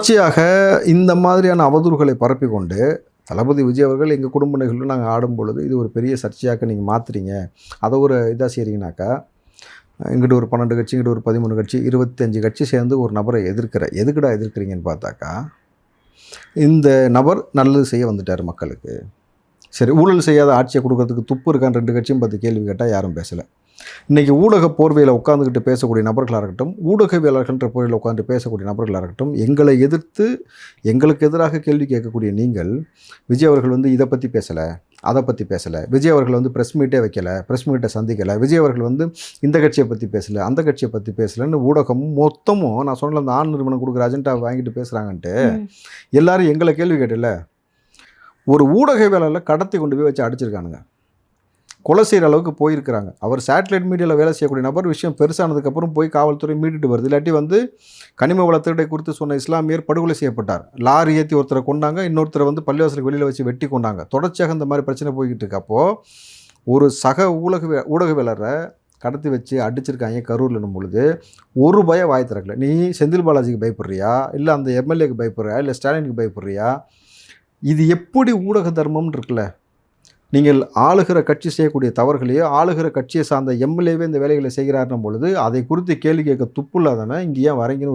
தொடர்ச்சியாக இந்த மாதிரியான அவதூறுகளை பரப்பி கொண்டு தளபதி விஜய் அவர்கள் எங்கள் குடும்ப நிகழ்வு நாங்கள் ஆடும் பொழுது இது ஒரு பெரிய சர்ச்சையாக நீங்கள் மாற்றுறீங்க, அதை ஒரு இதாக செய்கிறீங்கனாக்கா, இங்கிட்ட ஒரு 12 கட்சி, இங்கிட்ட ஒரு 13 கட்சி, 25 கட்சி சேர்ந்து ஒரு நபரை எதுக்குடா எதிர்க்கிறீங்கன்னு பார்த்தாக்கா, இந்த நபர் நல்லது செய்ய வந்துட்டார் மக்களுக்கு. சரி, ஊழல் செய்யாத ஆட்சியை கொடுக்கறதுக்கு துப்பு இருக்கான்னு 2 கட்சியும் பார்த்து கேள்வி கேட்டால் யாரும் பேசலை. இன்றைக்கி ஊடக போர்வையில் உட்காந்துக்கிட்டு பேசக்கூடிய நபர்களாக இருக்கட்டும், ஊடகவியலாளர்கள்ன்ற போர்வையில் உட்காந்து பேசக்கூடிய நபர்களாக இருக்கட்டும், எங்களை எதிர்த்து எங்களுக்கு எதிராக கேள்வி கேட்கக்கூடிய நீங்கள், விஜய் அவர்கள் வந்து இதை பற்றி பேசலை, அதை பற்றி பேசலை, விஜய் அவர்கள் வந்து ப்ரெஸ் மீட்டே வைக்கலை, ப்ரெஸ் மீட்டை சந்திக்கலை, விஜய் அவர்கள் வந்து இந்த கட்சியை பற்றி பேசலை, அந்த கட்சியை பற்றி பேசலைன்னு ஊடகமும் மொத்தமும் நான் சொன்ன அந்த ஆண் நிறுவனம் கொடுக்குற அஜெண்டா வாங்கிட்டு பேசுகிறாங்கன்ட்டு எல்லாரும் எங்களை கேள்வி கேட்டல. ஒரு ஊடகவியலாளர் கடத்தி கொண்டு போய் வச்சு அடிச்சிருக்கானுங்க, கொலை செய்கிற அளவுக்கு போயிருக்கிறாங்க. அவர் சேட்டலைட் மீடியாவில் வேலை செய்யக்கூடிய நபர், விஷயம் பெருசானதுக்கப்புறம் போய் காவல்துறை மீட்டுட்டு வருது. இல்லாட்டி வந்து கனிம வள திருடை குறித்து சொன்ன இஸ்லாமியர் படுகொலை செய்யப்பட்டார். லாரி ஏற்றி ஒருத்தரை கொண்டாங்க, இன்னொருத்தரை வந்து பள்ளிவாசலுக்கு வெளியில் வச்சு வெட்டி கொண்டாங்க. தொடர்ச்சியாக இந்த மாதிரி பிரச்சனை போய்கிட்டு இருக்கு. அப்போது ஒரு சக ஊடகவியலரை கடத்தி வச்சு அடிச்சிருக்காங்க கரூர்லன்னும் பொழுது ஒரு பய வாய் திறக்கல. நீ செந்தில் பாலாஜிக்கு பயப்படுறியா, இல்லை அந்த எம்எல்ஏக்கு பயப்படுறியா, இல்லை ஸ்டாலினுக்கு பயப்படுறியா? இது எப்படி ஊடக தர்மம்னு இருக்குல்ல. நீங்கள் ஆளுகிற கட்சி செய்யக்கூடிய தவறுகளையோ, ஆளுகிற கட்சியை சார்ந்த எம்எல்ஏவே இந்த வேலைகளை செய்கிறாருன்னும் பொழுது அதை குறித்து கேள்வி கேட்க துப்பு இல்லாதவன் இங்கே ஏன் வரீங்கன்னு